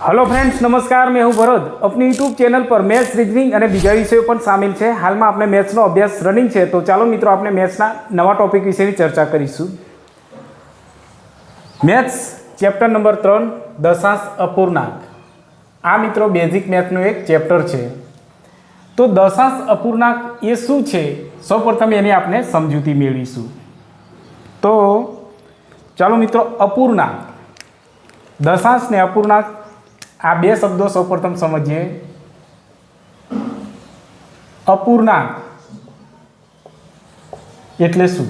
Hello friends, नमस्कार। मैं हूं भरत। अपनी यूट्यूब चैनल पर मैथ्स, रीजनिंग और बीजा विषयों पर शामिल है। हाल में आपने मैथ्स अभ्यास रनिंग है, तो चलो मित्रों आपने मैथ्सना नवा टॉपिक विषय चर्चा करीशू। मैथ्स चैप्टर नंबर 3 दशांश अपूर्णांक। आ मित्रों बेसिक मैथ्सनो एक चैप्टर है। तो दशांश अपूर्णांक ये शू है, सौ प्रथम एनी आपने समझूती मेळवीशुं। तो चलो मित्रों अपूर्णांक, दशांश ने अपूर्णांक आ बे शब्दों सौ प्रथम समझिए। अपूर्णांक एटले शुं?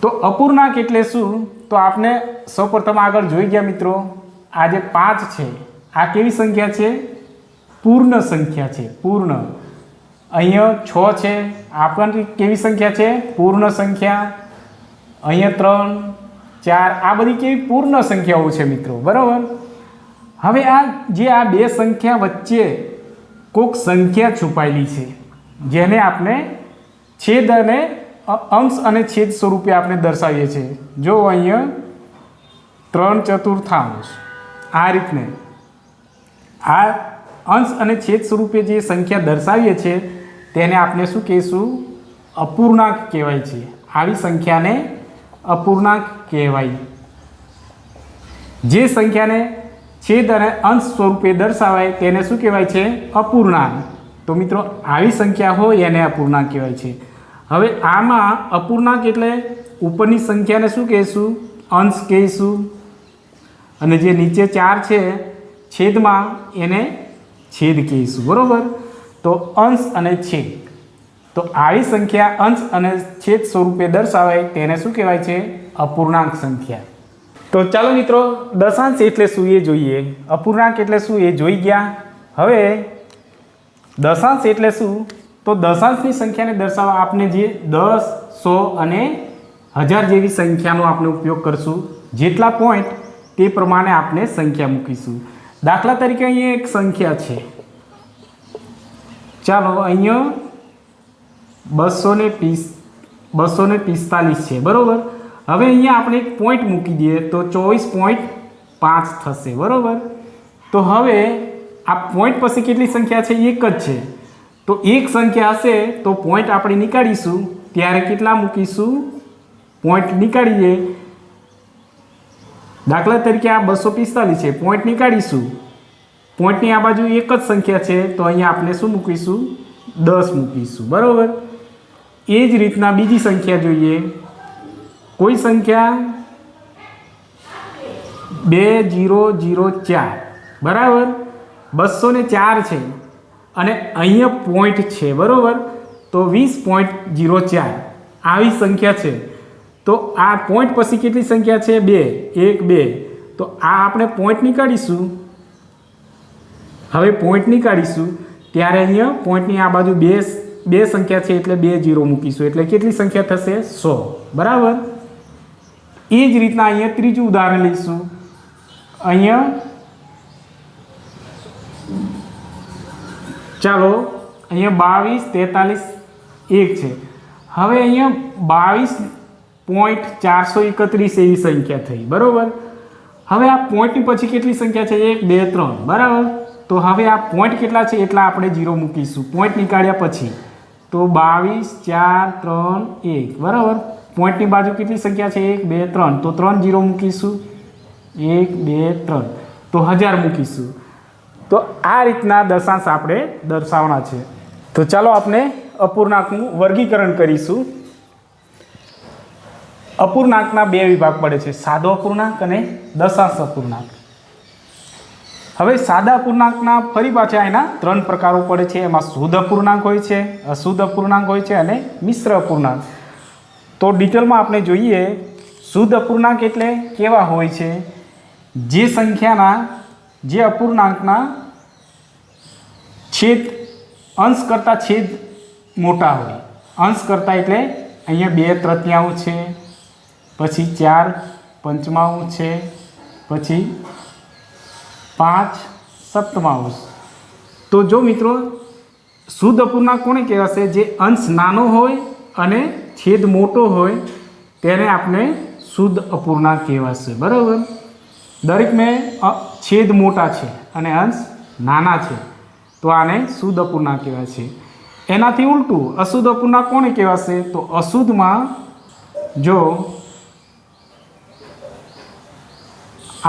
तो अपूर्णांक एटले शुं? तो आपने सौ प्रथम आगळ जोई गया मित्रों। आ जे 5 छे आ केवी संख्या छे? पूर्ण संख्या छे। पूर्ण। अहींया 6 छे, आ पण केवी संख्या छे? पूर्ण संख्या। अहींया 3 4 आ बधी केवी पूर्ण संख्याओ छे मित्रों, बराबर। हवे आ बे संख्या वच्चे कोक संख्या छुपायेली छे, जेने आपने छेद अने अंश अने छेद स्वरूपे आपने दर्शावीए छीए। जो अहींया 3/4 आ रीतने आ अंश अने छेद स्वरूपे जे संख्या दर्शावीए छीए तेने आपने शुं कहीशुं? अपूर्णांक कहेवाय छे। आवी संख्याने अपूर्णांक कहेवाय। जे संख्या ने छेद अने अंश स्वरूपे दर्शावाय तेने शुं कहेवाय छे? अपूर्णांक। तो मित्रों आवी संख्या होय एने अपूर्णांक कहेवाय छे। हवे आमां अपूर्णांक एटले उपरनी संख्याने शुं कहीशुं? अंश कहीशुं। अने जे नीचे 4 छे छेदमां एने छेद कहीशुं, बरोबर। तो अंश अने छेद, तो आवी संख्या अंश अने छेद स्वरूपे दर्शावाय तेने शुं कहेवाय छे? अपूर्णांक संख्या। तो चलो मित्रों दशांश एटले शुं ए जोईए, अपूर्णांक एटले शुं ए जोई गया। हवे दशांश एटले शुं? तो दशांशनी संख्याने दर्शाववा आपने जे 10, 100 अने 1000 जेवी संख्यानो आपणे उपयोग करशुं। जेटला पॉइंट ते प्रमाणे आपणे संख्या मूकीशुं। दाखला तरीके अहींया एक संख्या छे, चालो अहींया 245 है, बराबर। हवे अहींया आपणे एक पॉइंट मूकी दीए तो 24.5 थशे, बराबर। तो हवे आ पॉइंट पछी केटली संख्या छे? एक ज छे। तो एक संख्या हशे तो पॉइंट आपणे निकाळीशुं त्यारे केटला मूकीशुं? पॉइंट निकाळीए। दाखला तरीके आ 245 है, पॉइंट निकाळीशुं। पॉइंटनी आ बाजू एक ज संख्या छे तो अहींया आपणे शुं मूकीशुं? 10 मूकीशुं, बराबर। ए ज रीतना बीजी संख्या जोईए। कोई संख्या 2004, बराबर। 204 छे अने अहींया पॉइंट छे, बराबर। तो 20.04 आवी संख्या छे। तो आ पॉइंट पछी केटली संख्या छे? 2, 1, 2। तो आ आपणे पॉइंट निकाळीशुं। हवे पॉइंट निकाळीशुं त्यारे अहींया पॉइंटनी आ बाजू 2 संख्या है एटले 2 0 मूकीशुं एटले केटली संख्या थशे? 100, बराबर। ए ज रीतना अहींया त्रीजुं उदाहरण लईशुं। अहींया चालो अहींया 22, 43, 1 छे। हवे अहींया 22.431 एवी संख्या थई, बराबर। हवे आ पॉइंटनी पछी केटली संख्या छे? 1, 2, 3, बराबर। तो हवे आ पॉइंट केटला छे एटला आपणे 0 मूकीशुं पॉइंट निकाळ्या पछी। तो 22, 4, 3, 1, बराबर। पॉइंटनी बाजू केटली संख्या है? 1, 2, 3। तो 3 0 मूकीशुं 1, 2, 3। तो 1000 मूकीशुं। तो आ रीतना दशांश आपणे दर्शाववाना छे। तो चलो आपने अपूर्णांकनुं वर्गीकरण करीशुं। अपूर्णांकना 2 विभाग पड़े छे, सादो अपूर्णांक अने दशांश अपूर्णांक। हवे सादा अपूर्णांकना फरी पाछा एना 3 प्रकारो पड़े छे। एमां शुद्ध अपूर्णांक होय छे, अशुद्ध अपूर्णांक होय छे अने मिश्र अपूर्णांक। तो डिटेलमां आपणे जोईए शुद्ध अपूर्णांक एटले केवा होय छे? जे संख्याना, जे अपूर्णांकना छेद अंश करता छेद मोटा होय। अंश करता एटले अहींया 2/3 छे, पछी 4/5 छे, पछी 5/7। तो जो मित्रों शुद्ध अपूर्णांक कोने कहेवाशे? जे अंश नानो होय अने छेद मोटो होय तेने आपणे શુદ્ધ અપૂર્ણાંક કહેવાશે. બરાબર. દરેકમાં છેદ મોટા છે અને અંશ નાના છે, તો આને શુદ્ધ અપૂર્ણાંક કહેવાય છે. એનાથી ઉલટું અશુદ્ધ અપૂર્ણાંક કોને કહેવાશે? તો અશુદ્ધમાં જો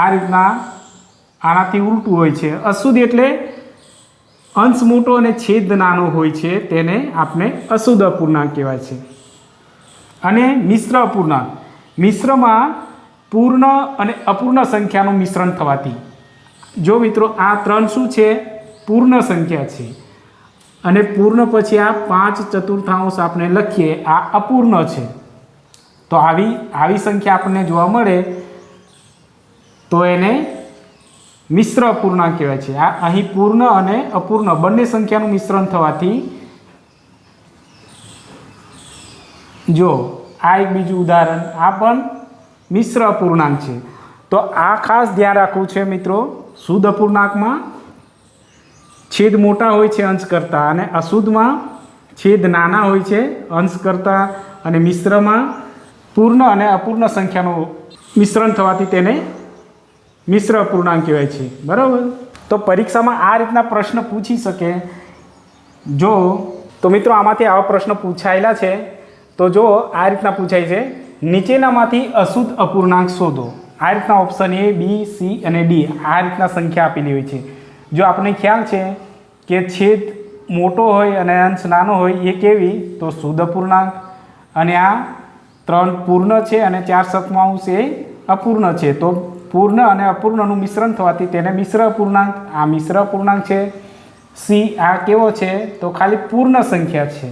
આ રીતના આનાથી ઉલટું હોય છે. અશુદ્ધ એટલે અંશ મોટો અને છેદ નાનો હોય છે, તેને આપણે અશુદ્ધ અપૂર્ણાંક કહેવાય છે. અને મિશ્ર અપૂર્ણાંક, મિશ્રમાં પૂર્ણ અને અપૂર્ણ સંખ્યાનું મિશ્રણ થવાથી, જો મિત્રો આ ત્રણ શું છે? પૂર્ણ સંખ્યા છે. અને પૂર્ણ પછી આ 5/4 આપણે લખીએ, આ અપૂર્ણ છે. તો આવી સંખ્યા આપણને જોવા મળે તો એને મિશ્ર અપૂર્ણાંક કહેવાય છે. આ અહીં પૂર્ણ અને અપૂર્ણ બંને સંખ્યાનું મિશ્રણ થવાથી, જો આ એક બીજું ઉદાહરણ, આ પણ મિશ્ર અપૂર્ણાંક છે. તો આ ખાસ ધ્યાન રાખવું છે મિત્રો, શુદ્ધ અપૂર્ણાંકમાં છેદ મોટા હોય છે અંશ કરતાં, અને અશુદ્ધમાં છેદ નાના હોય છે અંશ કરતાં, અને મિશ્રમાં પૂર્ણ અને અપૂર્ણ સંખ્યાનું મિશ્રણ થવાથી તેને મિશ્ર અપૂર્ણાંક કહેવાય છે. બરાબર. તો પરીક્ષામાં આ રીતના પ્રશ્ન પૂછી શકે. જો તો મિત્રો આમાંથી આવા પ્રશ્ન પૂછાયેલા છે. તો જો આ રીતના પૂછાય છે, નીચેનામાંથી અશુદ્ધ અપૂર્ણાંક શોધો. આ રીતના ઓપ્શન A, B, C અને D આ રીતના સંખ્યા આપેલી હોય છે. જો આપણને ખ્યાલ છે કે છેદ મોટો હોય અને અંશ નાનો હોય, એ કેવી? તો શુદ્ધ અપૂર્ણાંક. અને આ 3 પૂર્ણ છે અને 4/7 એ અપૂર્ણ છે. તો પૂર્ણ અને અપૂર્ણનું મિશ્રણ થવાથી તેને મિશ્ર અપૂર્ણાંક, આ મિશ્ર અપૂર્ણાંક છે. C આ કેવો છે? તો ખાલી પૂર્ણ સંખ્યા છે.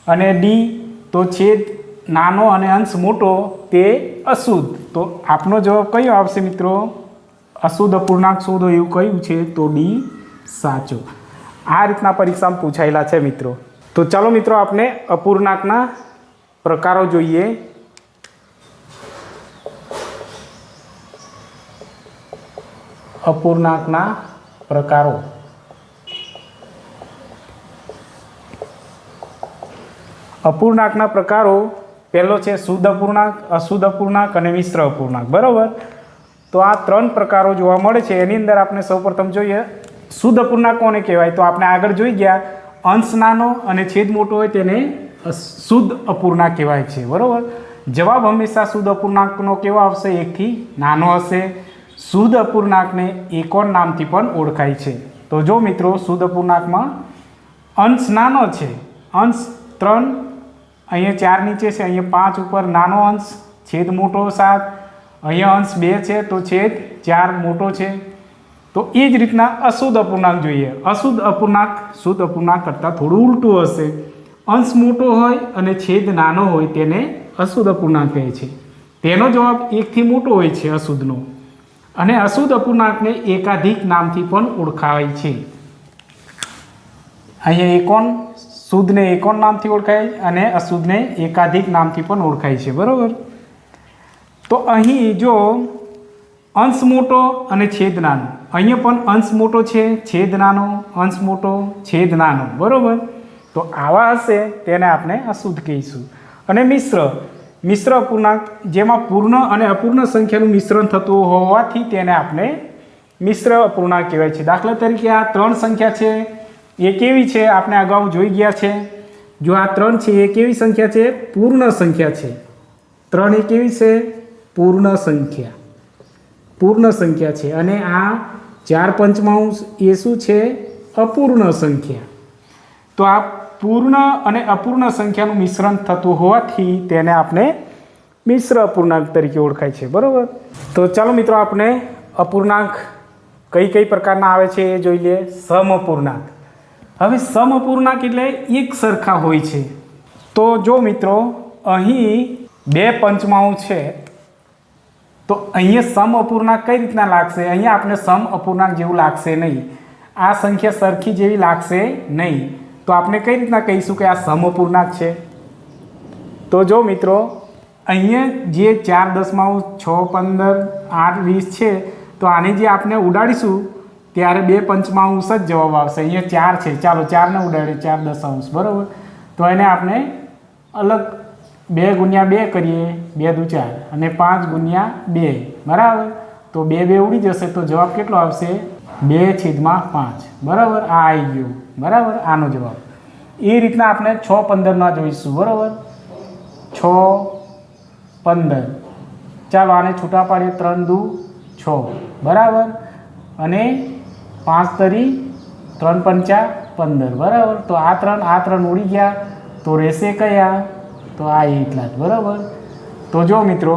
અને D તો છેદ નાનો અને અંશ મોટો, તે અશુદ્ધ. તો આપનો જવાબ કયો આવશે મિત્રો? અશુદ્ધ અપૂર્ણાંક શોધો એવું કયું છે? તો D સાચો. આ રીતના પરીક્ષામાં પૂછાયેલા છે મિત્રો. તો ચાલો મિત્રો આપણે અપૂર્ણાંકના પ્રકારો જોઈએ. અપૂર્ણાંકના પ્રકારો. અપૂર્ણાંકના પ્રકારો પહેલો છે શુદ્ધ અપૂર્ણાંક, અશુદ્ધ અપૂર્ણાંક અને મિશ્ર અપૂર્ણાંક. બરાબર. તો આ 3 પ્રકારો જોવા મળે છે. એની અંદર આપણે સૌપ્રથમ જોઈએ શુદ્ધ અપૂર્ણાંક કોને કહેવાય? તો આપણે આગળ જોઈ ગયા, અંશ નાનો અને છેદ મોટો હોય તેને શુદ્ધ અપૂર્ણાંક કહેવાય છે. બરાબર. જવાબ હંમેશા શુદ્ધ અપૂર્ણાંકનો કેવો આવશે? 1 થી નાનો હશે. શુદ્ધ અપૂર્ણાંકને એકોન નામથી પણ ઓળખાય છે. તો જો મિત્રો શુદ્ધ અપૂર્ણાંકમાં અંશ નાનો છે, અંશ 3 અહીંયા 4 નીચે છે, અહીંયા 5 ઉપર નાનો અંશ, છેદ મોટો 7, અહીંયા અંશ 2 છે તો છેદ 4 મોટો છે. તો એ જ રીતના અશુદ્ધ અપૂર્ણાંક જોઈએ. અશુદ્ધ અપૂર્ણાંક શુદ્ધ અપૂર્ણાંક કરતાં થોડું ઉલટું હશે. અંશ મોટો હોય અને છેદ નાનો હોય તેને અશુદ્ધ અપૂર્ણાંક કહે છે. તેનો જવાબ 1 થી મોટો હોય છે અશુદ્ધનો. અને અશુદ્ધ અપૂર્ણાંકને એકાધિક નામથી પણ ઓળખાય છે. અહીંયા એકોન, શુદ્ધને એકોન નામથી ઓળખાય અને અશુદ્ધને એકાધિક નામથી પણ ઓળખાય છે. બરાબર. તો અહીં જો અંશ મોટો અને છેદ નાનો, અહીંયા પણ અંશ મોટો છે, છેદ નાનો, અંશ મોટો, છેદ નાનો. બરાબર. તો આવા હશે તેને આપણે અશુદ્ધ કહીશું. અને મિશ્ર અપૂર્ણાંક, જેમાં પૂર્ણ અને અપૂર્ણ સંખ્યાનું મિશ્રણ થતું હોવાથી તેને આપણે મિશ્ર અપૂર્ણાંક કહેવાય છે. દાખલા તરીકે આ 3 સંખ્યા છે, એ કેવી છે? આપણે અગાઉ જોઈ ગયા છે. જો આ 3 છે એ કેવી સંખ્યા છે? પૂર્ણ સંખ્યા છે. 3 એ કેવી છે? પૂર્ણ સંખ્યા છે. અને આ 4/5 એ શું છે? અપૂર્ણ સંખ્યા. તો આ પૂર્ણ અને અપૂર્ણ સંખ્યાનું મિશ્રણ થતું હોવાથી તેને આપણે મિશ્ર અપૂર્ણાંક તરીકે ઓળખાય છે. બરાબર. તો ચાલો મિત્રો આપણે અપૂર્ણાંક કઈ પ્રકારના આવે છે એ જોઈ લઈએ. સમઅપૂર્ણાંક. હવે સમઅપૂર્ણાંક એટલે એક સરખા હોય છે. તો જો મિત્રો અહીં 2/5 છે, તો અહીંયા સમઅપૂર્ણાંક કઈ રીતના લાગશે? અહીંયા આપણે સમઅપૂર્ણાંક જેવું લાગશે નહીં. આ સંખ્યા સરખી જેવી લાગશે નહીં. તો આપણે કઈ રીતના કહીશું કે આ સમઅપૂર્ણાંક છે? તો જો મિત્રો અહીંયા જે 4/10, 6, 15, 8, 20 છે, તો આને જે આપણે ઉડાડીશું ત્યારે 2/5 જ જવાબ આવશે. અહીંયા 4 છે, ચાલો 4ને ઉડાડીએ, 4/10. બરાબર. તો એને આપણે અલગ 2 ગુણ્યા 2 કરીએ 2 દુ 4 અને 5 ગુણ્યા 2 બરાબર. તો 2 2 ઉડી જશે તો જવાબ કેટલો આવશે? 2/5 બરાબર. આ આવી ગયો બરાબર આનો જવાબ. એ રીતના આપણે 6 15 જોઈશું બરાબર. 6 15 ચાલો આને છૂટા પાડીએ. 3 દુ 6 બરાબર અને 5 તરી 3 પંચા 15 બરાબર. તો આ 3 ઉડી ગયા તો રહેશે કયા? તો આ એટલા જ બરાબર. તો જો મિત્રો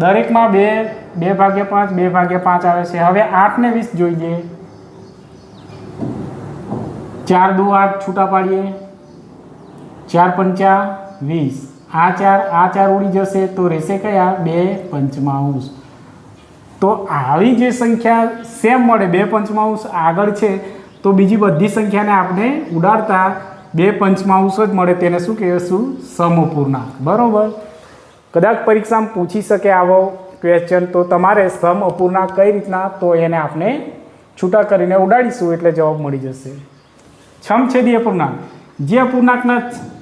દરેકમાં 2/5 2/5 આવે છે. હવે 8 ને 20 જોઈએ. 4 દુ 8 છૂટા પાડીએ. 4 પંચા 20. આ 4 ઉડી જશે તો રહેશે કયા? 2/5. તો આવી જે સંખ્યા સેમ મળે 2/5 આગળ છે તો બીજી બધી સંખ્યાને આપણે ઉડાડતા 2/5 જ મળે તેને શું કહેશું? સમઅપૂર્ણાંક બરાબર. કદાચ પરીક્ષામાં પૂછી શકે આવો ક્વેશ્ચન તો તમારે સમઅપૂર્ણાંક કઈ રીતના તો એને આપણે છૂટા કરીને ઉડાડીશું એટલે જવાબ મળી જશે. સમછેદી અપૂર્ણાંક જે અપૂર્ણાંકના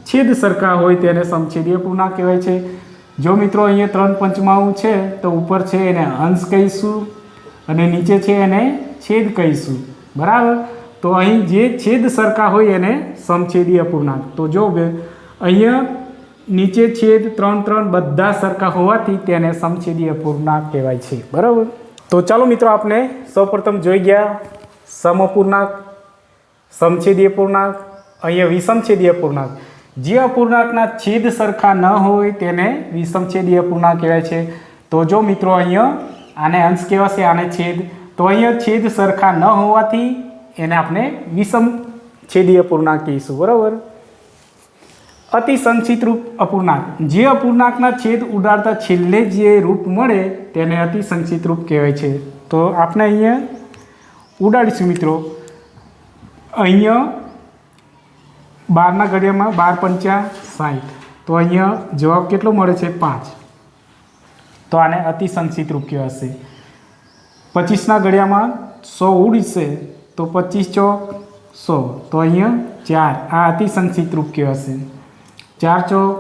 છેદ સરખા હોય તેને સમછેદી અપૂર્ણાંક કહેવાય છે. જો મિત્રો અહીંયા 3/5 છે તો ઉપર છે એને અંશ કહીશું અને નીચે છે એને છેદ કહીશું બરાબર. તો અહીં જે છેદ સરખા હોય એને સમછેદી અપૂર્ણાંક. તો જો અહીંયા નીચે છેદ 3 3 બધા સરખા હોવાથી તેને સમછેદી અપૂર્ણાંક કહેવાય છે બરાબર. તો ચાલો મિત્રો આપણે સૌપ્રથમ જોઈ ગયા સમઅપૂર્ણાંક, સમછેદી અપૂર્ણાંક, અહીંયા વિષમછેદી અપૂર્ણાંક. જે અપૂર્ણાંકના છેદ સરખા ન હોય તેને વિષમછેદી અપૂર્ણાંક કહેવાય છે. તો જો મિત્રો અહીંયા આને અંશ કહેવાશે આને છેદ. તો અહીંયા છેદ સરખા ન હોવાથી એને આપણે વિષમછેદી અપૂર્ણાંક કહીશું બરાબર. અતિ સંક્ષિપ્ત રૂપ અપૂર્ણાંક જે અપૂર્ણાંકના છેદ ઉડાડતા છેલ્લે જે રૂપ મળે તેને અતિ સંક્ષિપ્ત રૂપ કહેવાય છે. તો આપણે અહીંયા ઉડાડીશું મિત્રો. અહીંયા 12ના ઘડિયામાં 12 પંચા 60 તો અહીંયા જવાબ કેટલો મળે છે? 5. તો આને અતિ સંક્ષિપ્ત રૂપ કહેવાશે. 25ના ઘડિયામાં 100 ઉડશે તો 25 ચોક 100 તો અહીંયા 4 આ અતિ સંક્ષિપ્ત રૂપ કહેવાશે. 4 ચોક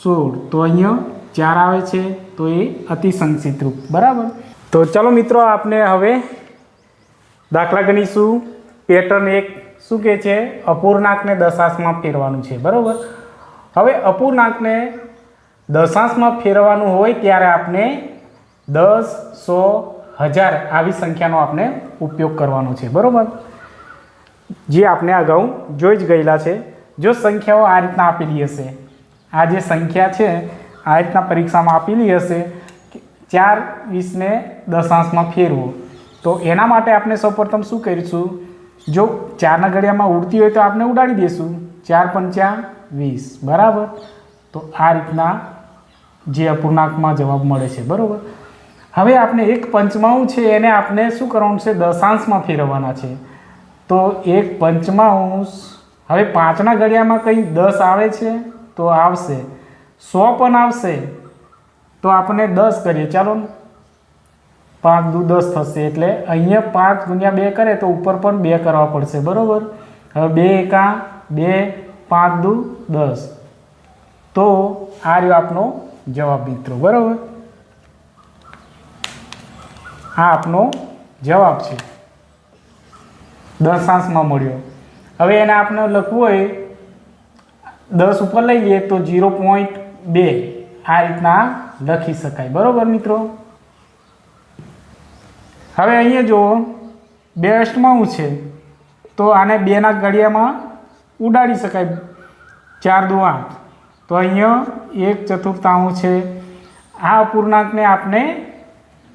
16 તો અહીંયા 4 આવે છે તો એ અતિ સંક્ષિપ્ત રૂપ બરાબર. તો ચાલો મિત્રો આપણે હવે દાખલા ગણીશું. પેટર્ન 1 શું કહે છે? અપૂર્ણાંકને દશાંશમાં ફેરવાનું છે બરાબર. હવે અપૂર્ણાંકને દશાંશમાં ફેરવાનું હોય ત્યારે આપણે 10 100 1000 આવી સંખ્યાનો આપણે ઉપયોગ કરવાનો છે બરાબર. જે આપણે અગાઉ જોઈ જ ગયેલા છે. જો સંખ્યાઓ આ રીતના આપેલી હશે, આ જે સંખ્યા છે આ રીતના પરીક્ષામાં આપેલી હશે 4 20ને દશાંશમાં ફેરવો તો એના માટે આપણે સૌપ્રથમ શું કરીશું? જો 4ના ઘડિયામાં ઉડતી હોય તો આપણે ઉડાડી દઈશું. 4 પંચા 20 બરાબર. તો આ રીતના જે અપૂર્ણાંકમાં જવાબ મળે છે બરાબર. હવે આપણે 1/5 છે એને આપણે શું કરવાનું છે? દશાંશમાં ફેરવવાના છે. તો 1/5 હવે 5ના ઘડિયામાં કંઈ 10 આવે છે તો આવશે, 100 પણ આવશે તો આપણે 10 કરીએ. ચાલો 5 દુ 10 થશે એટલે અહીંયા 5 ગુણ્યા 2 કરે તો ઉપર પણ 2 કરવા પડશે બરાબર. હવે 2 એકા 2 5 દુ 10 તો આ રહ્યો આપનો જવાબ મિત્રો બરાબર. આ આપનો જવાબ છે દશાંશમાં મળ્યો. હવે એને આપણે લખવું હોય 10 ઉપર લઈ લઈએ તો 0.2 આ રીતના લખી શકાય બરાબર મિત્રો. હવે અહીંયા જુઓ 2/8 છે તો આને 2ના ઘડિયામાં ઉડાડી શકાય. 4 દુ 8 તો અહીંયા 1/4 છે. આ અપૂર્ણાંકને આપણે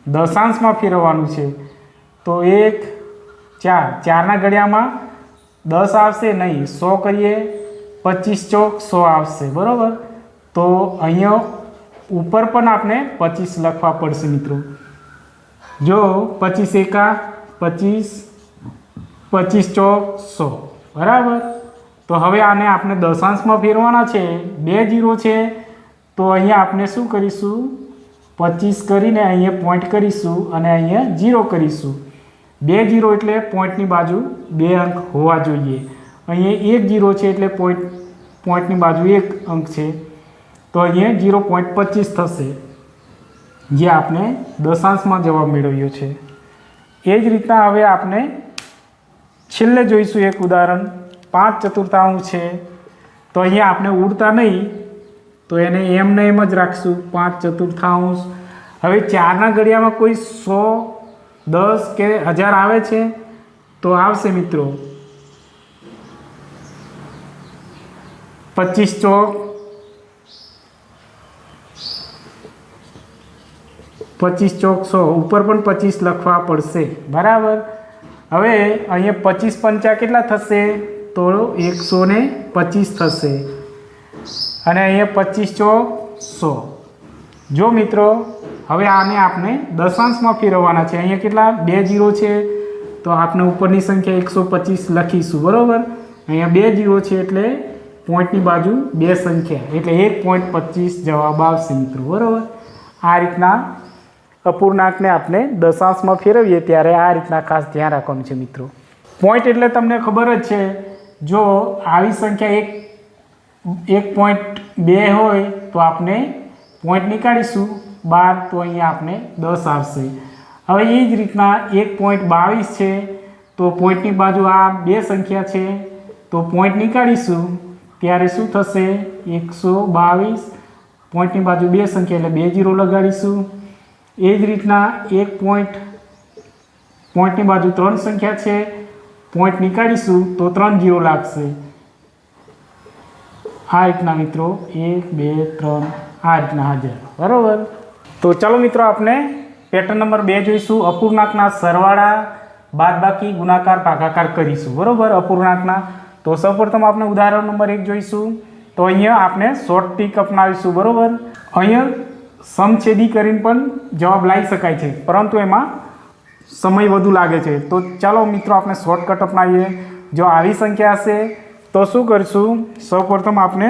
દશાંશમાં ફેરવવાનું છે તો 1 4 4ના ઘડિયામાં 10 આવશે નહીં, 100 કરીએ 25 ચોક 100 આવશે બરાબર. તો અહીંયા ઉપર પણ આપણે 25 લખવા પડશે મિત્રો. જો 25 એકા 25 25 ચોક 100 બરાબર. તો હવે આને આપણે દશાંશમાં ફેરવાના છે. 2 0 છે તો અહીંયા આપણે શું કરીશું? 25 કરીને અહીંયા પોઈન્ટ કરીશું અને અહીંયા 0 કરીશું. 2 0 એટલે પોઈન્ટની બાજુ 2 અંક હોવા જોઈએ. અહીંયા 1 0 છે એટલે પોઈન્ટની બાજુ 1 અંક છે. તો અહીંયા 0.25 થશે, જે આપણે દશાંશમાં જવાબ મેળવ્યો છે. એ જ રીતના હવે આપણે છેલ્લે જોઈશું એક ઉદાહરણ. 5/4 છે, તો અહીંયા આપણે ઉડતા નહીં, તો એને એમને એમ જ રાખશું 5/4. હવે 4ના ઘડિયામાં કોઈ 100, 10 કે 1000 આવે છે, તો આવશે મિત્રો 25 ચોક 100, ઉપર પણ 25 લખવા પડશે, બરાબર. હવે અહીંયા 25 પંચા કેટલા થશે? તો 125 થશે. અને અહીંયા 25 ચોક 100. જો મિત્રો હવે આને આપણે દશાંશમાં ફેરવવાના છે. અહીંયા કેટલા? 2 0 છે, તો આપણે ઉપરની સંખ્યા 125 લખીશું, બરાબર. અહીંયા 2 0 છે એટલે પોઈન્ટની બાજુ 2 સંખ્યા, એટલે 1.25 જવાબ આવશે મિત્રો, બરાબર. આ રીતના અપૂર્ણાંકને આપણે દશાંશમાં ફેરવીએ ત્યારે આ રીતના ખાસ ધ્યાન રાખવાનું છે મિત્રો. પોઈન્ટ એટલે તમને ખબર જ છે, જો આવી સંખ્યા 1.2 હોય તો આપણે પોઈન્ટ નીકાળીશું 12, તો અહીંયા આપણે 10 આવશે. હવે એ જ રીતના 1.22 છે, તો પોઈન્ટની બાજુ આ 2 સંખ્યા છે, તો પોઈન્ટ નીકાળીશું ત્યારે શું થશે? 122. પોઈન્ટની બાજુ 2 સંખ્યા એટલે 2 0 લગાડીશું. એ જ રીતના પોઈન્ટની બાજુ 3 સંખ્યા છે, પોઈન્ટ નીકાળીશું તો 3 0 લાગશે. આ રીતના મિત્રો 1 2 3 આ રીતના હાજર, બરાબર. તો ચાલો મિત્રો આપણે પેટર્ન નંબર 2 જોઈશું. અપૂર્ણાંકના સરવાળા, બાદબાકી, ગુણાકાર, ભાગાકાર કરીશું, બરાબર. અપૂર્ણાંકના તો સૌપ્રથમ આપણે ઉદાહરણ નંબર 1 જોઈશું. તો અહીંયા આપણે શોર્ટ ટ્રીક અપનાવીશું, બરાબર. અહીંયા સમછેદી કરીને પણ જવાબ લાવી શકાય છે, પરંતુ એમાં સમય વધુ લાગે છે. તો ચાલો મિત્રો આપણે શોર્ટકટ અપનાવીએ. જો આવી સંખ્યા હશે તો શું કરીશું? સૌપ્રથમ આપણે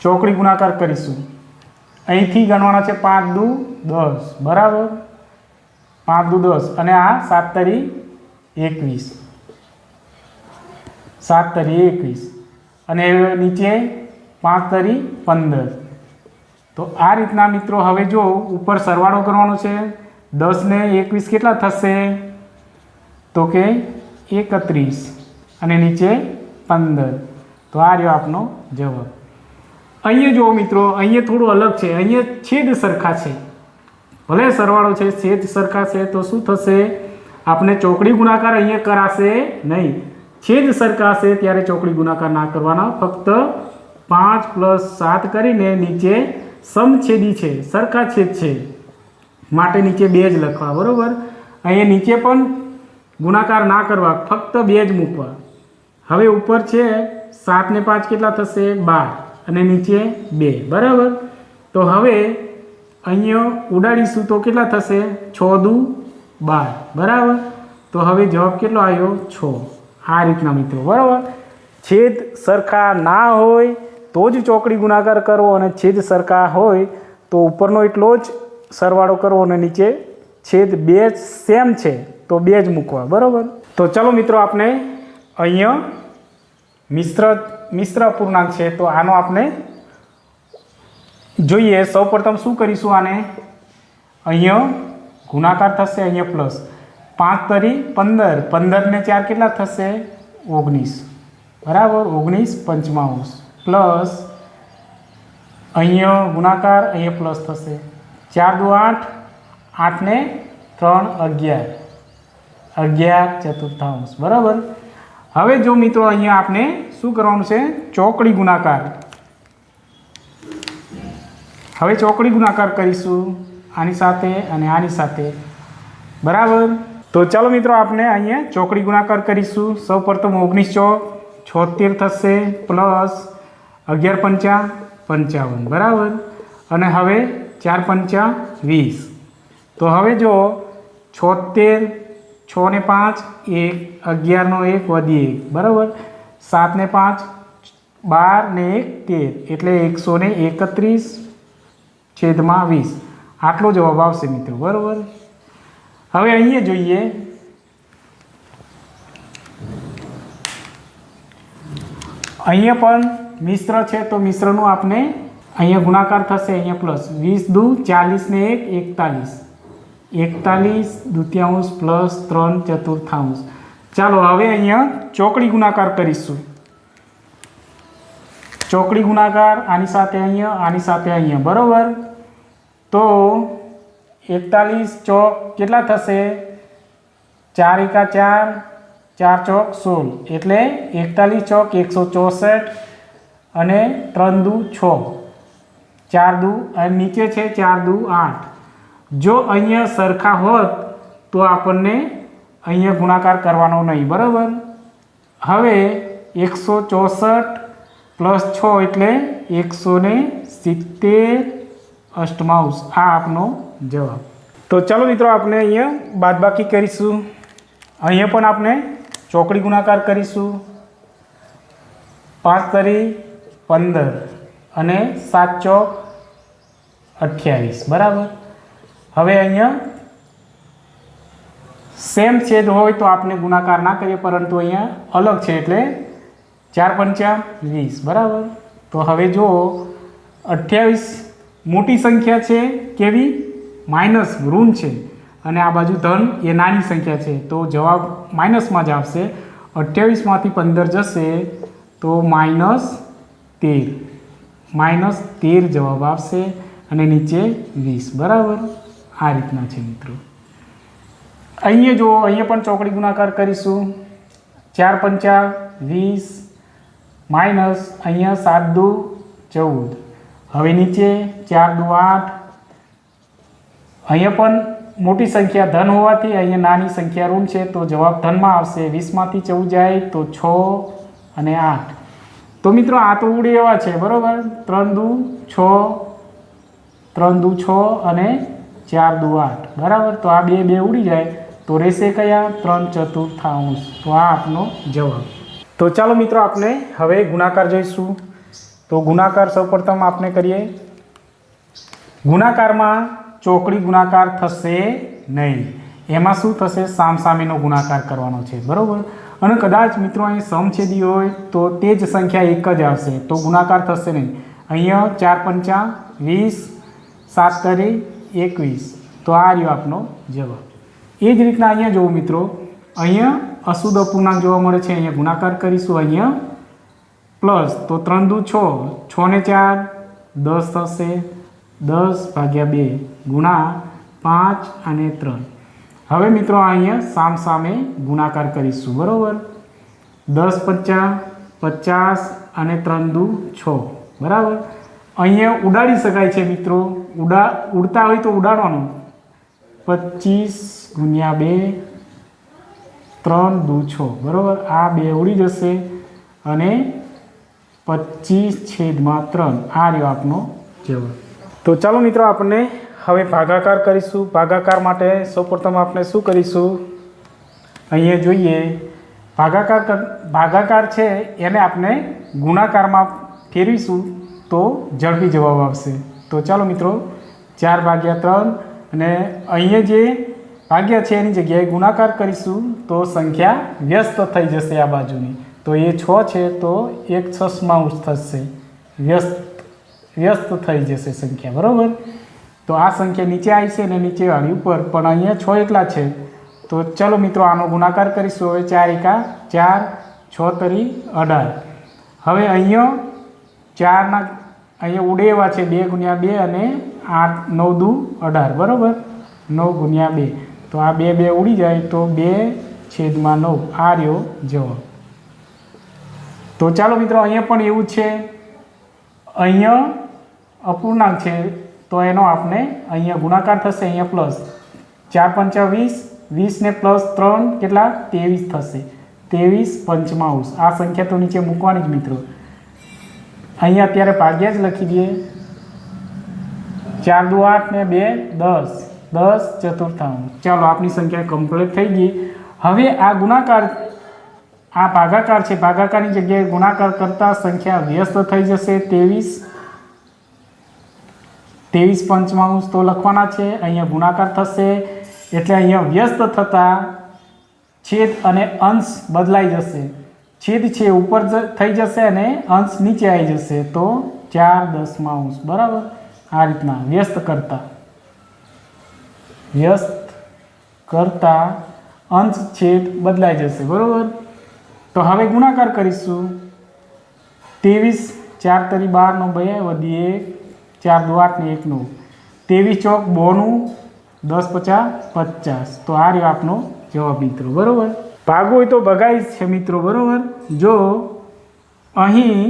ચોકડી ગુણાકાર કરીશું. અહીંથી ગણવાના છે 5 દુ 10, બરાબર. 5 દુ 10 અને આ 7 તરી 21, 7 તરી 21 અને નીચે 5 તરી 15. તો આ રીતના મિત્રો હવે જો ઉપર સરવાળો કરવાનો છે. 10 ને 21 કેટલા થશે? તો કે 31 અને નીચે 15. તો આ રહ્યો આપનો જવાબ. અહીંયા જુઓ મિત્રો, અહીંયા થોડું અલગ છે. અહીંયા છેદ સરખા છે, ભલે સરવાળો છે, છેદ સરખા છે, તો શું થશે? આપણે ચોકડી ગુણાકાર અહીંયા કરાશે નહીં. છેદ સરખા છે ત્યારે ચોકડી ગુણાકાર ના કરવાના, ફક્ત 5 + 7 કરીને નીચે સમછેદી છે, સરખા છેદ છે માટે નીચે 2 જ લખવા, બરાબર. અહીંયા નીચે પણ ગુણાકાર ના કરવા, ફક્ત 2 જ મૂકવા. હવે ઉપર છે 7 ને 5 કેટલા થશે? 12 અને નીચે 2, બરાબર. તો હવે અહીંયા ઉડાડીશું તો કેટલા થશે? 6 દુ 12, બરાબર. તો હવે જવાબ કેટલો આવ્યો? 6. આ રીતના મિત્રો, બરાબર. છેદ સરખા ના હોય તો જ ચોકડી ગુણાકાર કરવો, અને છેદ સરખા હોય તો ઉપરનો એટલો જ સરવાળો કરવો અને નીચે છેદ 2 સેમ છે તો 2 જ મૂકવા, બરાબર. તો ચાલો મિત્રો આપણે અહીંયા મિશ્ર અપૂર્ણાંક છે, તો આનો આપણે જોઈએ. સૌપ્રથમ શું કરીશું? આને અહીંયા ગુણાકાર થશે, અહીંયા પ્લસ 5 તરી 15, 15 ને 4 કેટલા થશે? 19, બરાબર. 19 પંચમાંશ પ્લસ અહીંયા ગુણાકાર, અહીંયા પ્લસ થશે. 4 દુ 8, 8 ને 3 11, 11/4, બરાબર. હવે જો મિત્રો અહીંયા આપણે શું કરવાનું છે? ચોકડી ગુણાકાર. હવે ચોકડી ગુણાકાર કરીશું આની સાથે અને આની સાથે, બરાબર. તો ચાલો મિત્રો આપણે અહીંયા ચોકડી ગુણાકાર કરીશું. સૌપ્રથમ 19 ચોક 76 થશે, પ્લસ 11 પંચા 55, બરાબર. અને હવે 4 પંચા 20. તો હવે જો 76, 6 ને 5 1, 11 નો 1 વધી 1, બરાબર. 7 ને 5 12 ને 1 13, એટલે 131/20. આટલો જવાબ આવશે મિત્રો, બરાબર. હવે અહીંયા જોઈએ, અહીંયા પણ મિશ્ર છે તો મિશ્રનું આપણે અહીંયા ગુણાકાર થશે, અહીંયા પ્લસ 20 દુ 40 ને 1 41, 41 દુત્યાંશ પ્લસ 3 ચતુર્થાંશ. ચાલો હવે અહીંયા ચોકડી ગુણાકાર કરીશું. ચોકડી ગુણાકાર આની સાથે અહીંયા, બરાબર. તો 41 ચોક કેટલા થશે? 4 એકા 4, 4 ચોક 16, એટલે 41 ચોક 164 અને 3 દુ 6, 4 દુ અને નીચે છે 4 દુ 8. જો અહીંયા સરખા હોત તો આપણને અહીંયા ગુણાકાર કરવાનો નહીં, બરાબર. હવે 164 પ્લસ 6 એટલે 170 અષ્ટમાંશ. આ આપનો જવાબ. તો ચાલો મિત્રો આપણે અહીંયા બાદબાકી કરીશું. અહીંયા પણ આપણે ચોકડી ગુણાકાર કરીશું. 5 તરી 15 અને 7 ચોક 28, બરાબર. હવે અહીંયા સેમ છેદ હોય તો આપણે ગુણાકાર ના કરીએ, પરંતુ અહીંયા અલગ છે એટલે 4 પંચા 20, બરાબર. તો હવે જો 28 મોટી સંખ્યા છે, કેવી? માઇનસ, ઋણ છે, અને આ બાજુ ધન એ નાની સંખ્યા છે, તો જવાબ માઇનસમાં જ આવશે. 28માંથી 15 જશે તો -13 જવાબ આવશે, અને નીચે 20, બરાબર. આ રીતના છે મિત્રો. અહીંયા જો અહીંયા પણ ચોકડી ગુણાકાર કરીશું. 4 પંચા 20 માઇનસ અહીંયા 7 દુ 14, હવે નીચે 4 દુ 8. અહીંયા પણ મોટી સંખ્યા ધન હોવાથી અહીંયા નાની સંખ્યા ઋણ છે, તો જવાબ ધનમાં આવશે. 20માંથી 14 જાય તો 6 અને 8. તો મિત્રો આ તો ઉડે એવા છે, બરાબર. 3 દુ 6 અને 4 દુ 8, બરાબર. તો આ બે ઉડી જાય તો રહેશે કયા? 3 ચતુર્થાંશ. તો આ આપનો જવાબ. તો ચાલો મિત્રો આપણે હવે ગુણાકાર જોઈશું. તો ગુણાકાર સૌપ્રથમ આપણે કરીએ. ગુણાકારમાં ચોકડી ગુણાકાર થશે નહીં. એમાં શું થશે? સામસામેનો ગુણાકાર કરવાનો છે, બરાબર. અને કદાચ મિત્રો અહીં સમછેદી હોય તો તે જ સંખ્યા એક જ આવશે, તો ગુણાકાર થશે નહીં. અહીંયા 4 પંચા 20, 7 તરી 21, તો આ રહ્યો આપનો જવાબ. એ જ રીતના અહીંયા જુઓ મિત્રો, અહીંયા અશુદ્ધ અપૂર્ણાંક જોવા મળે છે. અહીંયા ગુણાકાર કરીશું. અહીંયા પ્લસ, તો 3 દુ 6, 6 ને 4 10 થશે, 10/2 ગુણા 5 અને 3. હવે મિત્રો અહીંયા સામસામે ગુણાકાર કરીશું, બરાબર. 10 પંચા 50 અને 3 દુ 6, બરાબર. અહીંયા ઉડાડી શકાય છે મિત્રો, ઉડતા હોય તો ઉડાડવાનું. 25/2 3 દુ 6, બરાબર. આ 2 ઉડી જશે અને 25/3. આ રહ્યો આપનો જવાબ. તો ચાલો મિત્રો આપણે હવે ભાગાકાર કરીશું. ભાગાકાર માટે સૌપ્રથમ આપણે શું કરીશું? અહીંયા જોઈએ, ભાગાકાર છે એને આપણે ગુણાકારમાં ફેરવીશું તો ઝડપી જવાબ આવશે. તો ચાલો મિત્રો 4/3, અને અહીંયા જે ભાગ્યા છે એની જગ્યાએ ગુણાકાર કરીશું તો સંખ્યા વ્યસ્ત થઈ જશે આ બાજુની. તો એ 6 છે તો 1/6 થશે, વ્યસ્ત થઈ જશે સંખ્યા, બરાબર. તો આ સંખ્યા નીચે આવી છે અને નીચે વાળી ઉપર, પણ અહીંયા 6 એકલા છે. તો ચલો મિત્રો આનો ગુણાકાર કરીશું. હવે 4 એકા 4, 6 તરી 18. હવે અહીંયા 4ના અહીંયા ઉડે એવા છે 2 × 2 અને 8 9 દુ 18, બરાબર. 9 × 2, તો આ 2 ઉડી જાય તો 2/9. આ રહ્યો જવાબ. તો ચાલો મિત્રો અહીંયા પણ એવું છે, અહીંયા અપૂર્ણાંક છે તો એનો આપણે અહીંયા ગુણાકાર થશે. અહીંયા પ્લસ 4 પંચા 20, 20 ને પ્લસ 3 કેટલા? 23 થશે, 23/5. આ સંખ્યા તો નીચે મૂકવાની જ મિત્રો. અહીંયા અત્યારે ભાગ્યા જ લખી દઈએ. 4 દુ 8 ને 2 10 ચતુર્થાંશ. ચાલો આપની સંખ્યા કમ્પ્લીટ થઈ ગઈ. હવે આ ગુણાકાર, આ ભાગાકાર છે, ભાગાકારની જગ્યાએ ગુણાકાર કરતા સંખ્યા વ્યસ્ત થઈ જશે. 23/5 તો લખવાના છે. અહીંયા ગુણાકાર થશે એટલે અહીંયા વ્યસ્ત થતા છેદ અને અંશ બદલાઈ જશે. છેદ છે ઉપર થઈ જશે અને અંશ નીચે આવી જશે, તો 4/10 બરાબર। આ રીતના વ્યસ્ત કરતા અંશ છેદ બદલાઈ જશે બરાબર। તો હવે ગુણાકાર કરીશું। 23 4 તરી 12 નો 2 વધી 1 4 2 8 ને 1 9 23 ચોક 92 10 50 50। તો આ રહ્યો આપનો જવાબ મિત્રો બરાબર। ભાગો હોય તો ભગાઈ છે મિત્રો બરાબર। જો અહીં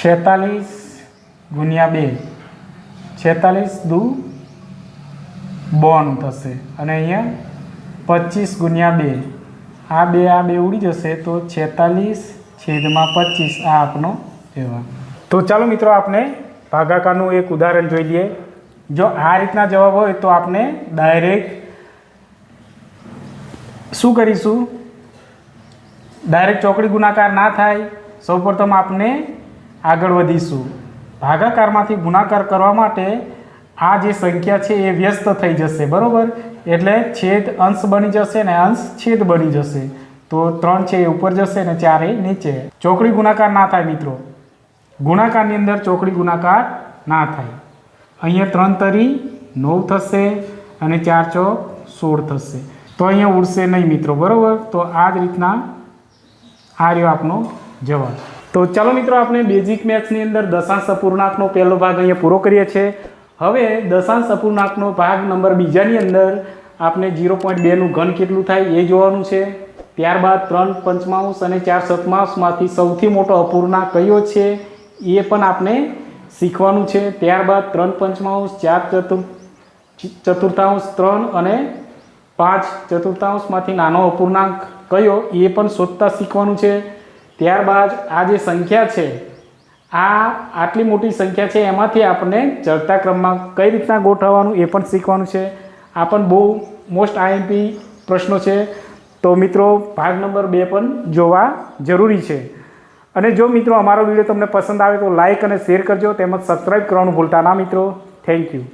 46 ગુણ્યા 2 46 દુ 92 થશે અને અહીંયા 25 ગુણ્યા 2 આ બે ઉડી જશે તો 46/25 આ આપનો જવાબ। તો ચાલો મિત્રો આપણે ભાગાકારનું એક ઉદાહરણ જોઈ લઈએ। જો આ રીતના જવાબ હોય તો આપણે ડાયરેક્ટ શું કરીશું, ડાયરેક્ટ ચોકડી ગુણાકાર ના થાય, સૌપ્રથમ આપણે આગળ વધીશું। ભાગાકારમાંથી ગુણાકાર કરવા માટે આ જે સંખ્યા છે એ વ્યસ્ત થઈ જશે બરાબર। એટલે છેદ અંશ બની જશે ને અંશ છેદ બની જશે। તો 3 છે એ ઉપર જશે ને 4 એ નીચે। ચોકડી ગુણાકાર ના થાય મિત્રો, ગુણાકારની અંદર ચોકડી ગુણાકાર ના થાય। અહીંયા 3 તરી 9 થશે અને 4 ચોક 16 થશે। તો અહીંયા ઉડશે નહીં મિત્રો બરાબર। તો આ જ રીતના આ રહ્યો આપનો જવાબ। તો ચાલો મિત્રો આપણે બેઝિક મેથ્સની અંદર દશાંશ અપૂર્ણાંકનો પહેલો ભાગ અહીંયા પૂરો કરીએ છીએ। હવે દશાંશ અપૂર્ણાંકનો ભાગ નંબર બીજાની અંદર આપણે 0.2 નું ઘન કેટલું થાય એ જોવાનું છે। ત્યારબાદ 3 પંચમાંશ અને 4 સપ્તમાંશમાંથી સૌથી મોટો અપૂર્ણાંક કયો છે એ પણ આપણે શીખવાનું છે। ત્યારબાદ 3 પંચમાંશ 4 ચતુર્થાંશ 3 અને 5 ચતુર્થાંશમાંથી નાનો અપૂર્ણાંક કયો એ પણ શોધતા શીખવાનું છે। ત્યારબાદ આ જે સંખ્યા છે, આટલી મોટી સંખ્યા છે એમાંથી આપણે ચડતા ક્રમમાં કઈ રીતના ગોઠવવાનું એ પણ શીખવાનું છે। આ પણ બહુ મોસ્ટ આઈએમપી પ્રશ્નો છે। તો મિત્રો ભાગ નંબર 2 પણ જોવા જરૂરી છે। અને જો મિત્રો અમારો વિડીયો તમને પસંદ આવે તો લાઇક અને શેર કરજો, તેમજ સબસ્ક્રાઈબ કરવાનું ભૂલતા ના મિત્રો। Thank you.